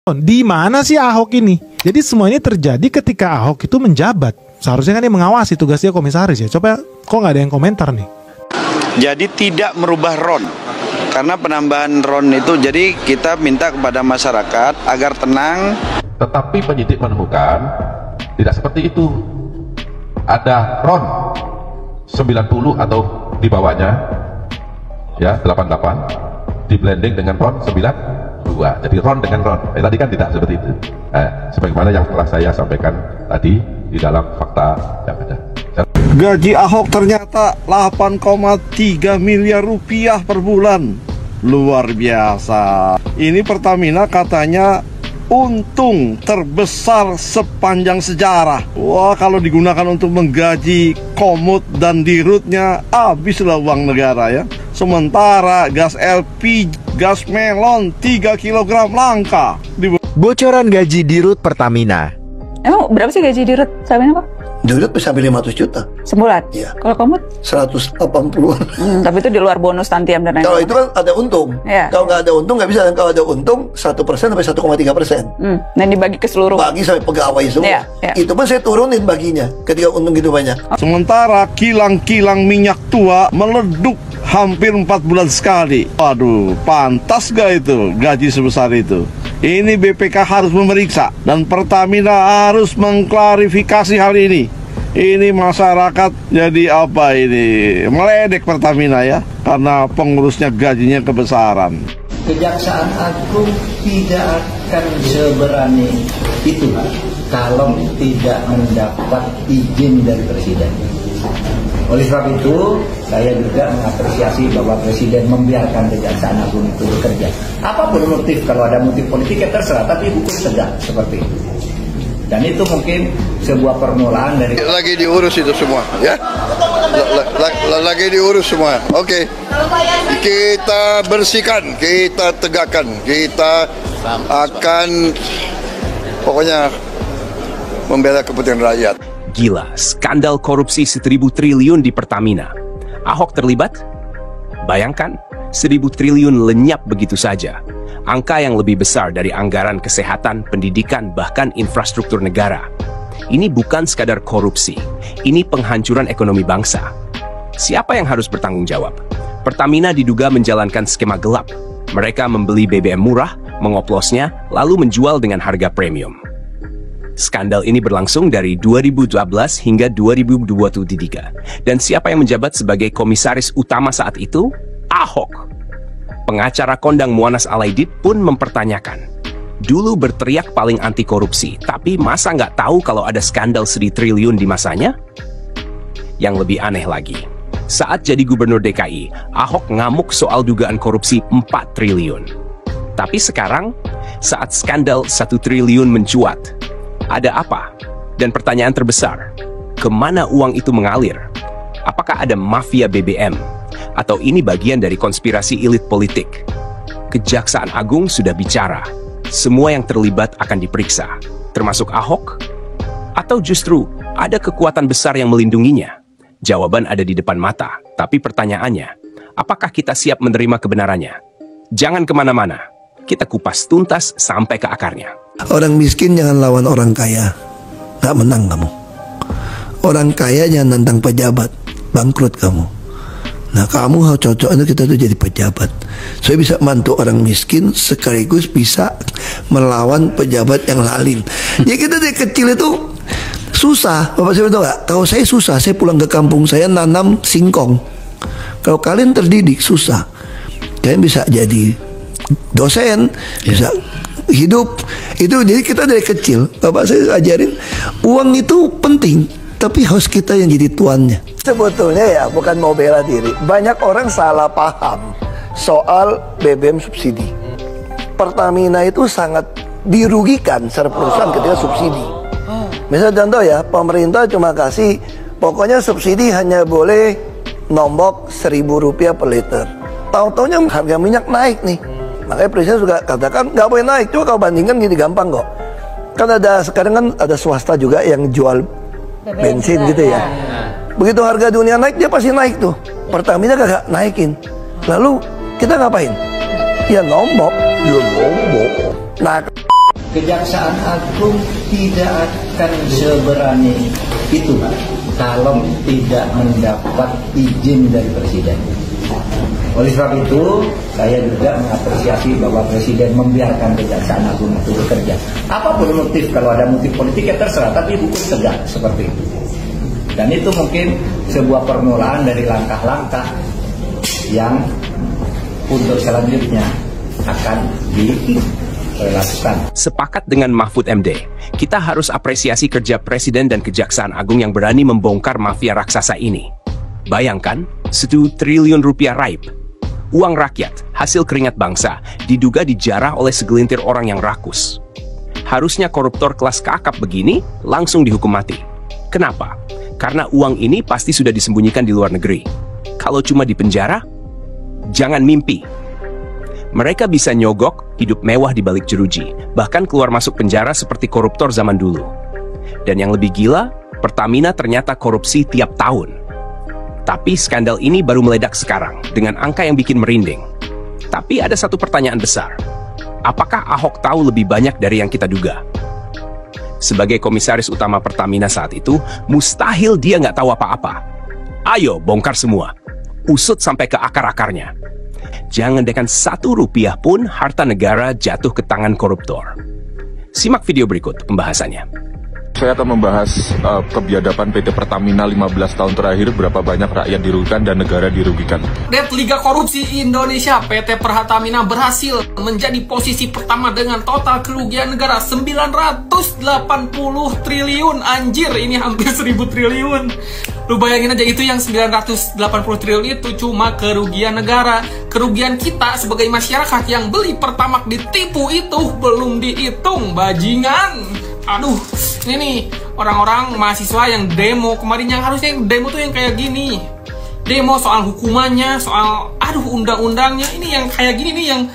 Di mana sih Ahok ini? Jadi semua ini terjadi ketika Ahok itu menjabat. Seharusnya kan dia mengawasi, tugasnya komisaris ya. Coba kok nggak ada yang komentar nih? Jadi tidak merubah RON. Karena penambahan RON itu, jadi kita minta kepada masyarakat agar tenang. Tetapi penyidik menemukan tidak seperti itu. Ada RON 90 atau di bawahnya, ya 88, di blending dengan RON 92. Jadi RON dengan RON. Tadi kan tidak seperti itu. Sebagaimana yang telah saya sampaikan tadi di dalam fakta yang ada. Gaji Ahok ternyata 8,3 miliar rupiah per bulan. Luar biasa. Ini Pertamina katanya untung terbesar sepanjang sejarah. Wah, kalau digunakan untuk menggaji komut dan dirutnya, habislah uang negara ya. Sementara gas LPG, gas melon 3 kg langka. Bocoran gaji dirut Pertamina. Emang berapa sih gaji dirut Pertamina, Pak? Dirut bisa sampai 500 juta. Sebulan? Iya. Kalau komut? 180-an. Tapi itu di luar bonus tantiam dan lain-lain. Kalau itu kan ada untung. Ya. Kalau nggak ada untung nggak bisa. Dan kalau ada untung 1% sampai 1,3%. Dan dibagi ke seluruh. Bagi sampai pegawai semua. Ya, ya. Itu pun saya turunin baginya ketika untung gitu banyak. Sementara kilang-kilang minyak tua meleduk hampir 4 bulan sekali. Waduh, pantas gak itu gaji sebesar itu? Ini BPK harus memeriksa dan Pertamina harus mengklarifikasi hal ini. Ini masyarakat jadi apa ini? Meledek Pertamina ya, karena pengurusnya gajinya kebesaran. Kejaksaan Agung tidak akan seberani itu kalau tidak mendapat izin dari Presiden. Oleh sebab itu, saya juga mengapresiasi bahwa Presiden membiarkan Kejaksaan Agung itu bekerja. Apapun motif, kalau ada motif politik ya terserah, tapi hukum tegak seperti itu. Dan itu mungkin sebuah permulaan dari... Lagi diurus itu semua, ya? Lagi diurus semua, oke. Kita bersihkan, kita tegakkan, kita akan pokoknya membela kepentingan rakyat. Gila, skandal korupsi 1.000 triliun di Pertamina. Ahok terlibat? Bayangkan, 1.000 triliun lenyap begitu saja. Angka yang lebih besar dari anggaran kesehatan, pendidikan, bahkan infrastruktur negara. Ini bukan sekadar korupsi, ini penghancuran ekonomi bangsa. Siapa yang harus bertanggung jawab? Pertamina diduga menjalankan skema gelap. Mereka membeli BBM murah, mengoplosnya, lalu menjual dengan harga premium. Skandal ini berlangsung dari 2012 hingga 2023. Dan siapa yang menjabat sebagai komisaris utama saat itu? Ahok. Pengacara kondang Muanas Alaidit pun mempertanyakan. Dulu berteriak paling anti korupsi, tapi masa nggak tahu kalau ada skandal 1 triliun di masanya? Yang lebih aneh lagi, saat jadi gubernur DKI, Ahok ngamuk soal dugaan korupsi 4 triliun. Tapi sekarang, saat skandal 1 triliun mencuat, ada apa? Dan pertanyaan terbesar, kemana uang itu mengalir? Apakah ada mafia BBM? Atau ini bagian dari konspirasi elit politik? Kejaksaan Agung sudah bicara. Semua yang terlibat akan diperiksa, termasuk Ahok? Atau justru ada kekuatan besar yang melindunginya? Jawaban ada di depan mata, tapi pertanyaannya, apakah kita siap menerima kebenarannya? Jangan kemana-mana, kita kupas tuntas sampai ke akarnya. Orang miskin jangan lawan orang kaya, nggak menang kamu. Orang kaya jangan nantang pejabat, bangkrut kamu. Nah kamu harus cocoknya kita tuh jadi pejabat. Saya bisa bantu orang miskin sekaligus bisa melawan pejabat yang lalim. Ya kita dari kecil itu susah. Bapak saya tahu nggak? Kalau saya susah, saya pulang ke kampung saya nanam singkong. Kalau kalian terdidik susah, kalian bisa jadi dosen, bisa hidup. Itu jadi kita dari kecil. Bapak saya ajarin uang itu penting, tapi harus kita yang jadi tuannya. Sebetulnya ya bukan mau bela diri. Banyak orang salah paham soal BBM subsidi. Pertamina itu sangat dirugikan secara perusahaan ketika subsidi. Misal contoh ya, pemerintah cuma kasih pokoknya subsidi hanya boleh nombok Rp1.000 per liter. Tahu-taunya harga minyak naik nih. Makanya presiden juga katakan nggak boleh naik. Coba kalau bandingkan gini gampang kok. Kan ada sekarang kan ada swasta juga yang jual bensin gitu ya. Begitu harga dunia naik dia pasti naik tuh. Pertamina kagak naikin. Lalu kita ngapain? Ya nombok. Nah Kejaksaan Agung tidak akan seberani itu kalau tidak mendapat izin dari Presiden. Oleh sebab itu, saya juga mengapresiasi bahwa Presiden membiarkan Kejaksaan Agung itu bekerja. Apapun motif, kalau ada motif politik ya terserah, tapi hukum tegak seperti itu. Dan itu mungkin sebuah permulaan dari langkah-langkah yang untuk selanjutnya akan dilakukan. Sepakat dengan Mahfud MD, kita harus apresiasi kerja Presiden dan Kejaksaan Agung yang berani membongkar mafia raksasa ini. Bayangkan, 1 triliun rupiah raib. Uang rakyat, hasil keringat bangsa, diduga dijarah oleh segelintir orang yang rakus. Harusnya koruptor kelas kakap begini langsung dihukum mati. Kenapa? Karena uang ini pasti sudah disembunyikan di luar negeri. Kalau cuma di penjara, jangan mimpi. Mereka bisa nyogok, hidup mewah di balik jeruji, bahkan keluar masuk penjara seperti koruptor zaman dulu. Dan yang lebih gila, Pertamina ternyata korupsi tiap tahun. Tapi skandal ini baru meledak sekarang, dengan angka yang bikin merinding. Tapi ada satu pertanyaan besar. Apakah Ahok tahu lebih banyak dari yang kita duga? Sebagai komisaris utama Pertamina saat itu, mustahil dia nggak tahu apa-apa. Ayo bongkar semua. Usut sampai ke akar-akarnya. Jangan dengan 1 rupiah pun harta negara jatuh ke tangan koruptor. Simak video berikut pembahasannya. Saya akan membahas kebiadaban PT Pertamina 15 tahun terakhir, berapa banyak rakyat dirugikan dan negara dirugikan. Red Liga Korupsi Indonesia, PT Pertamina berhasil menjadi posisi pertama dengan total kerugian negara 980 triliun. Anjir, ini hampir 1000 triliun. Lu bayangin aja, itu yang 980 triliun itu cuma kerugian negara. Kerugian kita sebagai masyarakat yang beli Pertamax ditipu itu belum dihitung, bajingan. Aduh, ini nih orang-orang mahasiswa yang demo kemarin, yang harusnya yang demo tuh yang kayak gini. Demo soal hukumannya, soal undang-undangnya. Ini yang kayak gini nih yang